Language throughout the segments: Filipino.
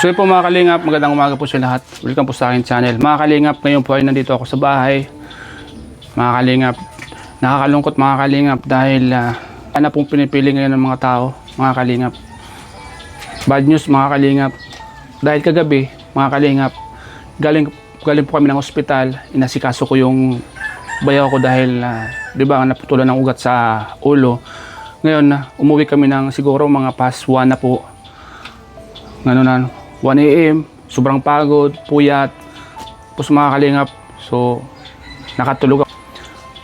So yun po mga kalingap, magandang umaga po sa lahat. Welcome po sa akin channel. Mga kalingap, ngayon po ay nandito ako sa bahay. Mga kalingap, nakakalungkot mga kalingap dahil ano pong pinipili ngayon ng mga tao, mga kalingap. Bad news mga kalingap. Dahil kagabi, mga kalingap, galing po kami ng ospital. Inasikaso ko yung bayaw ko dahil, di ba, naputulan ng ugat sa ulo. Ngayon, umuwi kami ng siguro mga past 1 na po. Ngayon na, 1 AM, sobrang pagod, puyat, tapos mga kalingap, so nakatulog ako.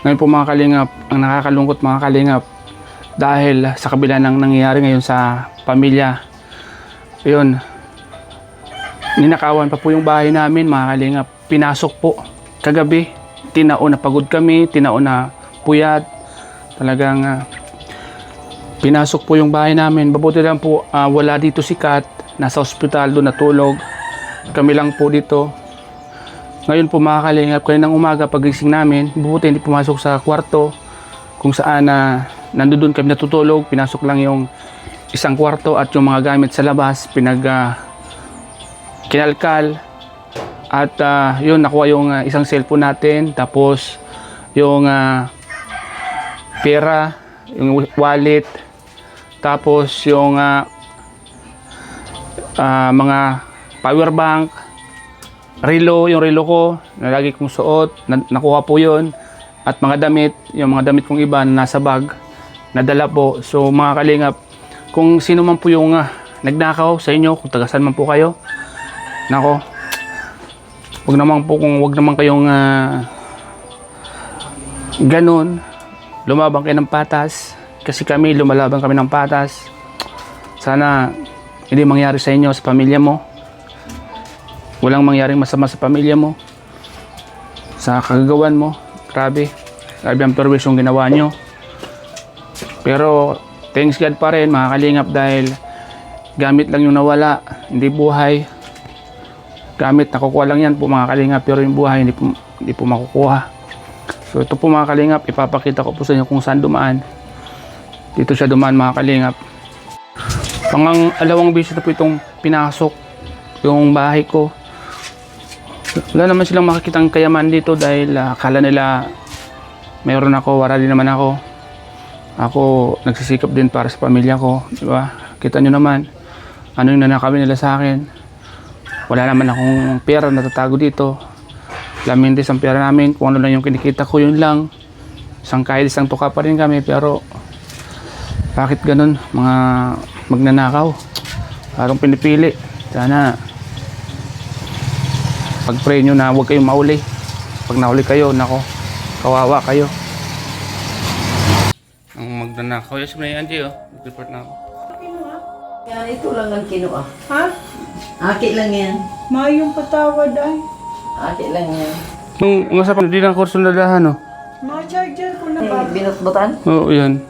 Ngayon po mga kalingap, ang nakakalungkot mga kalingap, dahil sa kabila ng nangyayari ngayon sa pamilya, yun, ninakawan pa po yung bahay namin mga kalingap, pinasok po kagabi, tinao na pagod kami, tinao na puyat, talagang pinasok po yung bahay namin. Mabuti lang po wala dito si Kat. Nasa ospital doon natulog. Kami lang po dito. Ngayon po mga kalingap, kaninang umaga pagising namin, buti hindi pumasok sa kwarto kung saan nandoon kami natutulog. Pinasok lang yung isang kwarto at yung mga gamit sa labas kinalkal. At yun, nakuha yung isang cellphone natin, tapos yung pera, yung wallet, tapos yung mga power bank, yung relo ko na lagi kong suot, nakuha po yun, at mga damit, yung mga damit kong iba na nasa bag, nadala po. So mga kalingap, kung sino man po yung nagnakaw sa inyo, kung tagasan man po kayo, nako, wag naman kayong ganun, lumabang kayo ng patas, kasi kami lumalaban kami ng patas. Sana hindi mangyari sa inyo, sa pamilya mo. Walang mangyaring masama sa pamilya mo, sa kagagawan mo. Grabe ang perwis yung ginawa nyo. Pero thanks God pa rin mga kalingap, dahil gamit lang yung nawala, hindi buhay. Gamit nakukuha lang yan po mga kalingap, pero yung buhay hindi po makukuha. So ito po mga kalingap, ipapakita ko po sa inyo kung saan dumaan. Dito siya dumaan mga kalingap. Alawang beses na po itong pinasok yung bahay ko. Wala naman silang makikitang kayaman dito, dahil akala nila mayroon ako, wala din naman ako. Ako nagsisikap din para sa pamilya ko, di ba? Kita nyo naman ano yung nanakawin nila sa akin. Wala naman akong pera natatago dito. Lamintis ang pera namin, kung ano lang yung kinikita ko, yun lang. Isang tuka pa rin kami, pero bakit ganun mga magnanakaw? Parang pinipili. Sana pag-pray nyo na huwag kayong mauli. Pag nauli kayo, nako, kawawa kayo. Ang magnanakaw, yes, may Angie, report na ako. Yan, ito lang ang kinuha. Ha? Aki lang yan. Mayong patawad ay. Aki lang yan. Nung nga sa hindi ng kurso na dahan, no? Mga charger ko na Eh, ba? binutbutan? Oo, yan.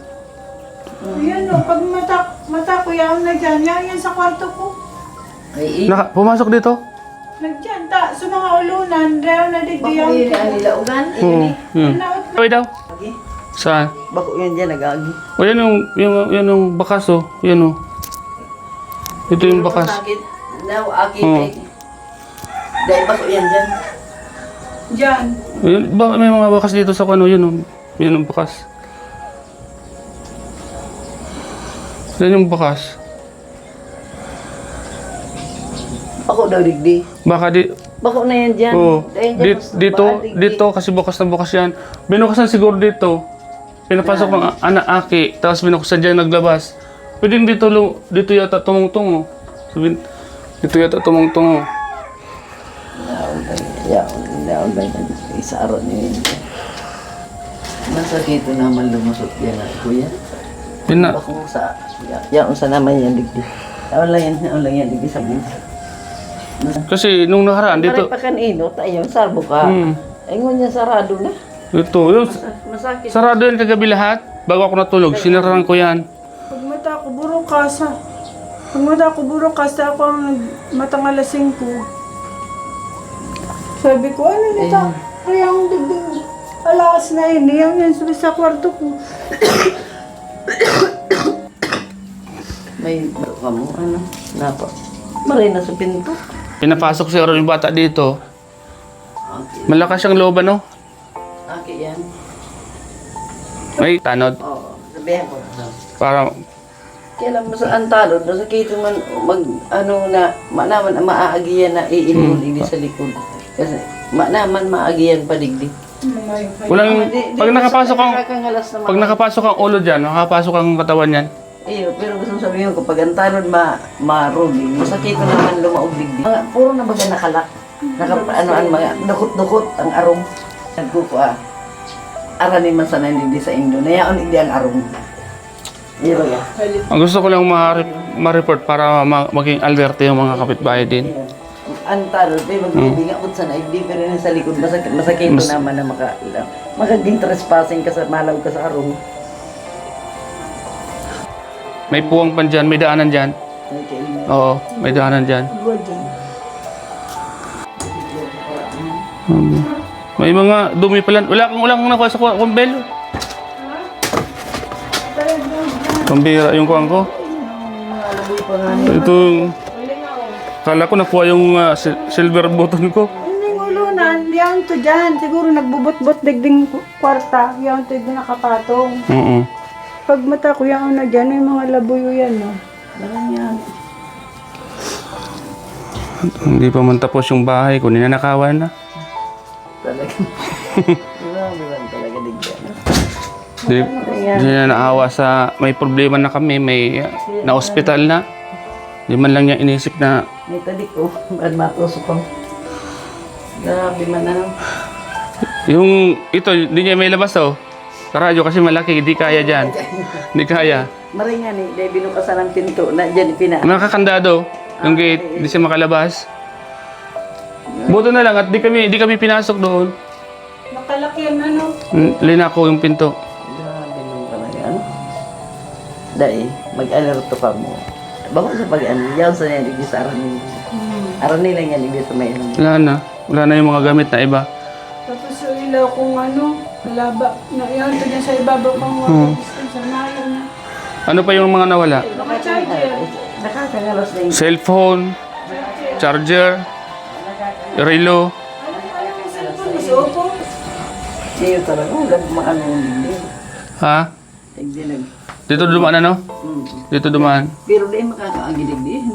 Ayan o, pag mata ko yan na dyan, yan sa kwarto ko. Ay, Pumasok dito? Nagdyan, sa mga ulunan, real na bako digdiyan yun ko. ang nilaugan. Oo, yan. Kaway daw. Agi. Saan? Bako yun dyan, nag-agi. O yan yung bakas, oh. Yan, oh. Ito yung bakas. Sakit. Now, aki. Oo. Dahil bako yan dyan. Dyan. Ayun, may mga bakas dito sa kano, yun, oh. Yan yung bakas. Yan yung bakas. Bako daw digdi. Baka Bako na yan dyan. oh, Dahil dyan, mas dito, baka digdi. dito, kasi bukas na bukas yan. Binukasan siguro dito. Pinapasok ng anak aki, tapos binukasan dyan naglabas. Pwedeng dito yata tumungtong, oh. Sabihin, dito yata tumungtong, oh. Yaon ba yan? Isaro niyo yun. Nasa dito naman lumusot yan, kuya. Yun na. Bako sa, yaon sa naman yan digdi. Yaon lang yan digdi sa buhay. Kasi nung nakaraan dito, Pare pa kanino, tayo, sarbo ka. Ay ngunyan sarado na. ito, yung Masakit. sarado yan kagabi lahat. Bago ako natulog, sinararan ko yan. Pag mata ko burukas ha. Pag mata ko burukas, ako ang matangalasing ko. Sabi ko, ano nito? Kaya ang digdig. Alas na yun, yan sa kwarto ko. May baro ka mo, ano? Napa. Maray na sa pinto. Pinapasok siguro yung bata dito. Okay. Malakas siyang loob, ano? Okay yan. May tanod. Oo. Sabihan ko. Para, Kailan mo sa antalo, nasakito man, ano na, naman maaagiyan na iinul ini sa likod. Kasi, naman maagiyan padigdi. walang, pag nakapasok ang, Nakakangalas na pag nakapasok ang ulo dyan, nakapasok ang katawan niyan. Iyo, pero gusto sabihin ko, pag antalon marugi, masakito naman lumaog digdi. Puro na baga nakalak. Mga dukot-dukot ang arong. Nagkukuha. Aranin man sana hindi sa Indo. Nayaon hindi ang arong. Iyo ya. Ang gusto ko lang ma-report para maging alerte yung mga kapitbahay din. Antalon, pero magbibingakot sa naigdi, pero rin sa likod, masakito naman na magaging trespassing ka sa malaw ka sa arong. May puwang pan dyan, may daanan dyan. Oo, may daanan dyan. May mga dumi pala. Wala kang nakuha sa kumbelo. Pambira yung kuwang ko. Ito, kala ko nakuha yung silver button ko. Hindi ngulunan, yan to dyan. Siguro nagbubot-bot digding kwarta. Yan to yung nakapatong. Oo. Pag mata ko yan na dyan, yung mga labuyo yan, no? Lang yan. Hindi pa man tapos yung bahay ko, ninanakawan na. Talaga. Grabe lang talaga digyan. Hindi na naawa sa may problema na kami, may na-hospital na. Hindi man lang niya inisip na May tadik ko. Ba't matusok ko? Grabe man na lang. yung ito, hindi niya may labas oh. Sa radyo kasi malaki, hindi kaya dyan. Hindi kaya. Maray nga ni, dahil binukasan ang pinto na dyan pina. Nakakandado yung gate, hindi siya makalabas. Buto na lang at di kami pinasok doon. Nakalaki yan, ano? Linako yung pinto. Grabe nung talaga. Ano? Dahil, mag-alerto ka mo. Bako sa pag-ano, yan sa yan, hindi sa aranin. Aranin lang yan, hindi sa may ano. Wala na yung mga gamit na iba. Tapos yung ilaw kung ano, malaba. Yan to dyan sa ibabaw pang water. Sa nayo na. Ano pa yung mga nawala? Naka-charger. Nakakangalas na yung Cellphone, charger, relo. Ano yung cellphone? Mas opo. siyo talaga. Wala mga ano yung hindi. Ha? Hindi nag... Dito dumaan ano? Dito dumaan. Pero di makakaagilid din.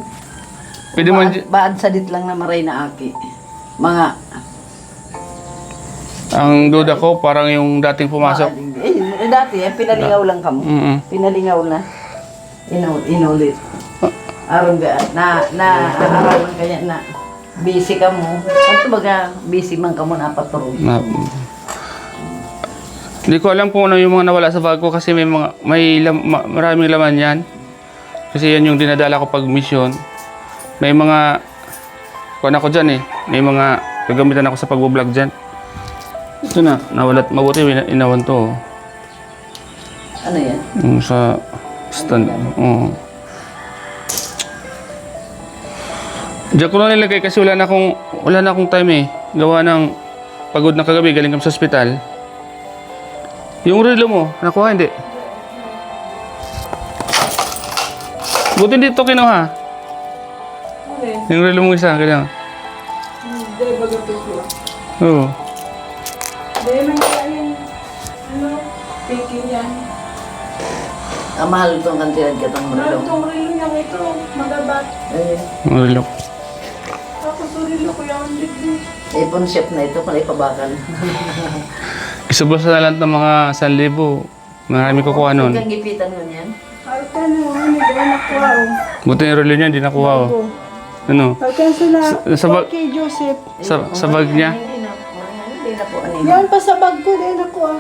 Pwede mo Baad sadit lang na maray na aki. Mga... ang duda ko parang yung dating pumasok. Dati, pinalingaw lang kamo. Pinalingaw na. Inulit. Aron ga, arawan kanya na busy ka mo. At baga, busy man ka mo na paturog. Hindi ko alam kung ano yung mga nawala sa bag ko kasi maraming laman yan. Kasi yan yung dinadala ko pag mission. May mga kuwan ako dyan eh. May mga gagamitan ako sa pag-vlog dyan. Ito na, nawalat. Mabuti inawan to. Oh. Ano yan? Yung sa stand. Oo. Diyan ko na nilagay kasi wala na akong time eh. Gawa ng pagod na kagabi, galing kami sa ospital. Yung relo mo, nakuha hindi? Buti hindi ito kinuha. Yung relo mo isa, kailangan. Hindi, baga pito. Oo. Dahil man kaya ano, picking yan. Mahal itong kantidad ka itong Mahal relo. itong relo niyang ito, magabat. Yung relo. Tapos yung relo ko yung digdi. Ipon shop na ito, kung ipabakan. Isubos na lang ng mga 1,000. Marami kukuha nun. Huwag kang gipitan mo niyan. Kahit ano, ano, di ba nakuha o? Buti yung relo niya, hindi nakuha oh. Ano? Pagka sila, Sa bag- okay, Joseph. Sa bag niya. Hindi na po ano yun. Yan pa sa bag ko, din nakuha.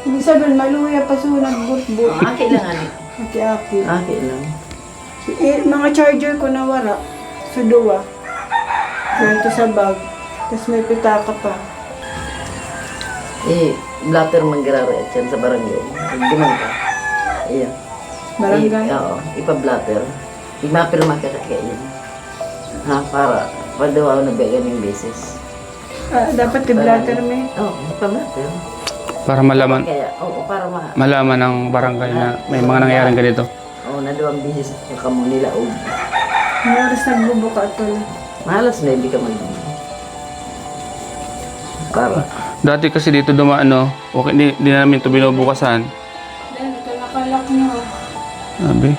Ibig sabihin, maluya pa sa nagbut-but. Aki lang ano. Aki-aki. Aki lang. Mga charger ko nawara. Sa duwa. Yan to sa bag. Tapos may pitaka pa. Blatter manggirari at yan sa barangay. Gumang ka. Ayan. Barangay? Oo, ipa-blatter. Imapirma ka kaya yan. Ha, para padawaw na began yung basis. Dapat i-blatter may. Oo, ipa-blatter. Para malaman. Kaya, oo, para Malaman ng barangay na may mga nangyayaring ganito. Oo, na 2 bisis ka mo nila. May oras nagbubuka ito. Malas na hindi ka para. Dati kasi dito dumaan, no? Okay, di na namin ito binubukasan. Dahil ito nakalak niyo. Sabi.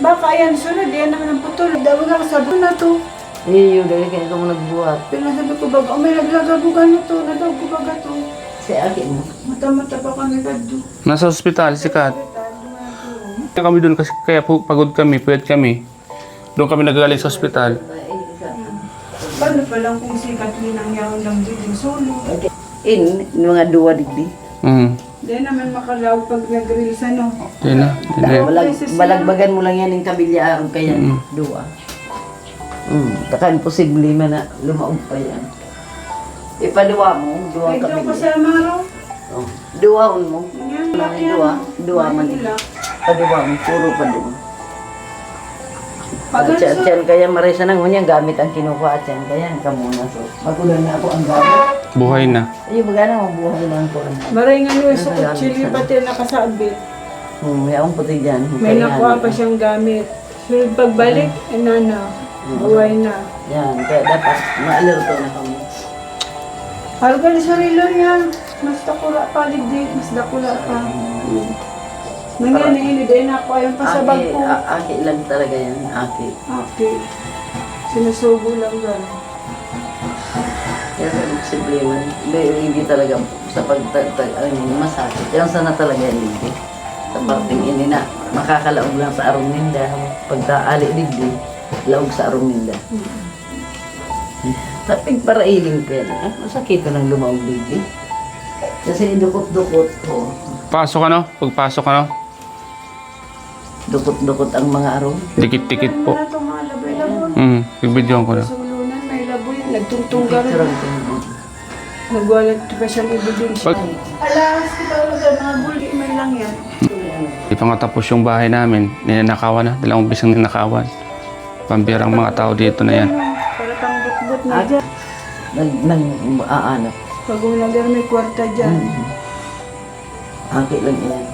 Baka yan, sunod. Yan naman ang putol. Daw na kasabi na to. Iyo, dahil kaya ikaw mo nagbuhat. Pero sabi ko baga, may naglagabugan na to. Nadaw ko baga to. Si akin mo. Mata-mata pa kami kadto. Nasa ospital, sikat. Kaya kami doon kasi kaya pagod kami, puyat kami. Doon kami nagagaling sa ospital. Paano pa lang kung si Kathleen ang yaon lang din solo? Mga duwa digdi. Di naman makalaw pag nag-release ano. Di na. Balagbagan mo lang yan yung kabilya araw kaya duwa. Taka imposible man na lumaog pa yan. Ipaduwa mo, duwa Ay, doon ko kabilya. sa Amaro. Duwaon mo. Yan, laki Duwa man. nila. Paduwa mo, puro paduwa. Pag At kaya marisa nang hunyang gamit ang kinukuha at yan. Kaya ka muna. So, magulan na ako ang gamit. Buhay na. Ayun, magana mabuhay na ang kuhan. Maray nga nyo sa kutsili pati nakasabit. May akong puti dyan. May nakuha pa siyang gamit. So pagbalik, na. Buhay na. Yan, kaya dapat ma-alerto na kami. Harga sa rilo niya. Mas dakula pa, ligdig. Mas dakula pa. Nangyari ini din ako ayun pa sa bag ko. Aki lang talaga yan, aki. Okay. Sinusubo lang gano'n. Kaya simple man. Hindi talaga sa masakit. Yan sana talaga yan, hindi. Sa parting ini na, makakalaog lang sa arong ninda. Pagka-ali digdi, laog sa arong ninda. Tapig para iling ka yan. Masakit ka nang lumaog digdi. Kasi dukot-dukot ko. Pasok ano? Pagpasok ano? Dukot-dukot ang mga arong. Dikit-dikit po. Wala itong mga laboy-laboy. Nagbidyoan ko na. Sa ulunan, may laboy. Nagtungtung gano'n. Sarang Nagwalat pa siyang ebidensya. Pag- Alas, talaga mga bully man lang yan. Di pa nga tapos yung bahay namin. Ninanakawan na. Dalawang bisang ninakawan. Pambirang mga tao dito na yan. Para pang but-but na dyan. Nang-aano. Pag unagar may kwarta dyan. Aki lang yan.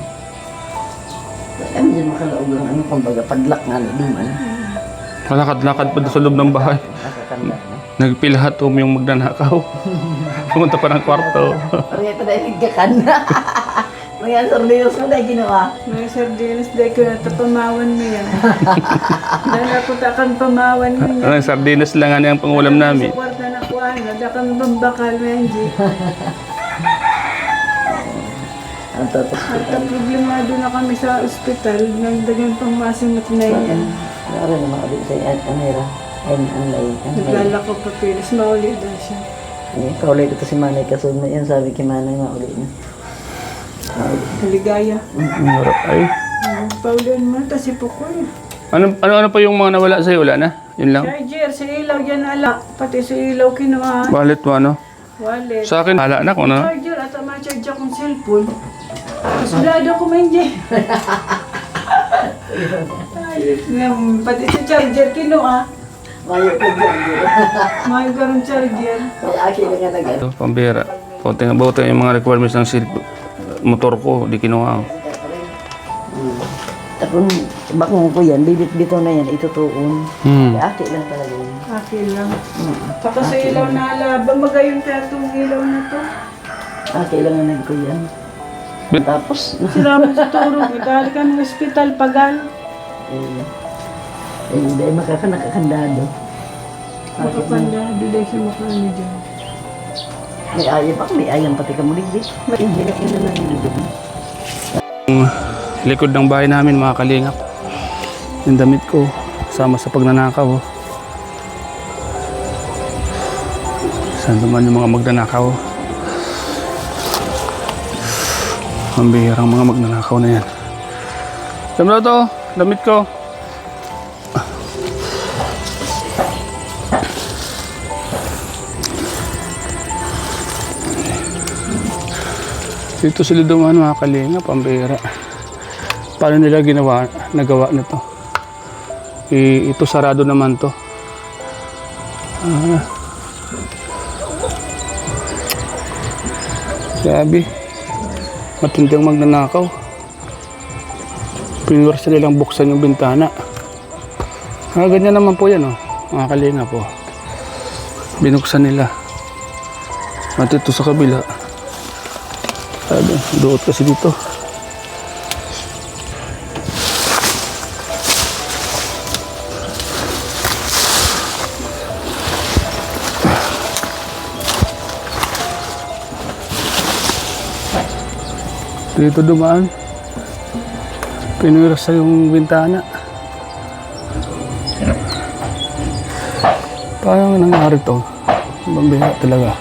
Alam mo dyan makalaog lang ano kumbaga padlak nga na duman. Malakad-lakad pa doon sa loob ng bahay. Nakakanda na. Nagpilahat yung magnanakaw. Pumunta pa ng kwarto. Parang ito dahil nagkakan na. Mga sardinos mo dahil ginawa. Mga sardinas, dahil ko na pamawan mo yan. Dahil ako takang pamawan mo yan. Ang sardinas lang nga ang pangulam namin. Sa kwarta na kuha na, dakang bambakal mo yan, G. Ang tatas ko. At ang problemado na kami sa ospital, nagdagan pang masingat na yan. Nara naman ulit sa Anera. Anlay. Naglalako pa pilis, mauli daw siya. Kaulay ko to si Manay Kasod na yan. Sabi kay Manay mauli na. Haligaya. Ay. Paulian mo, tas ipukoy. Ano pa yung mga nawala sa'yo? Wala na? Yun lang? Charger, sa ilaw yan ala. Pati sa ilaw kinuha. Wallet mo ano? Wallet. Sa akin, hala na kung ano. Charger at ma-charge akong cellphone. Kasulado ko man dyan. Pati sa charger kinuha. Mayo ko dyan. May garong charger. Kaya aki lang nga nag-ano. Ito, pambira. Buti yung mga requirements ng motor ko, di kinuha. Tapos bakong ko yan, bibit-bito na yan, itutuon. Kaya aki lang talaga yan. Okay lang. Saka sa ilaw na ala. Bamagayon kaya itong ilaw na to. Aki lang nga nagko yan. Tapos, Sira mo sa turog. Dahil ka ng ospital, pagal. hindi nakakandado. Makapanda. Duday siya makano dyan. May ayam pati ka muligdig. Hindi na lang nilidog. Likod ng bahay namin, mga kalingap. Yung damit ko, sama sa pagnanakaw. Saan naman yung mga magnanakaw? Ang bihirang mga magnanakaw na yan. Dami na to, damit ko. Dito sila dumaan, mga kalingap, ang bihira. Paano nila nagawa na to? Ito sarado naman to. Sabi, matinding magnanakaw. Pinursa nilang buksan yung bintana. Ganyan naman po yan, oh. Mga kalinga po. Binuksan nila. At ito sa kabila. Sabi, duot kasi dito. Dito dumaan. Pinuwiras sa yung bintana. Parang nangyari to. Bambira talaga.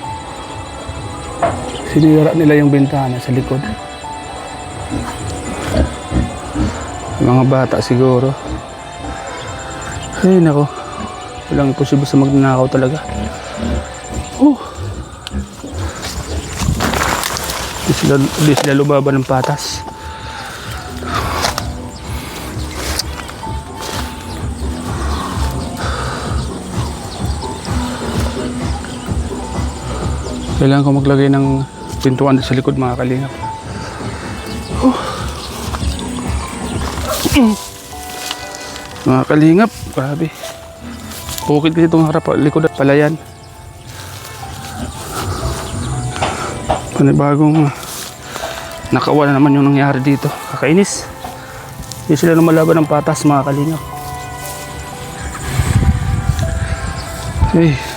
Sinira nila yung bintana sa likod. Mga bata siguro. Ay nako. Walang imposible sa magnanakaw talaga. Hindi sila lumaban ng patas. Kailangan ko maglagay ng pintuan sa likod mga kalingap. Mga kalingap, grabe. Bukid kasi itong harap, likod at palayan. Panibagong nakawa na naman yung nangyari dito. Kakainis. Hindi sila lumalaban ng patas mga kalingap. Okay.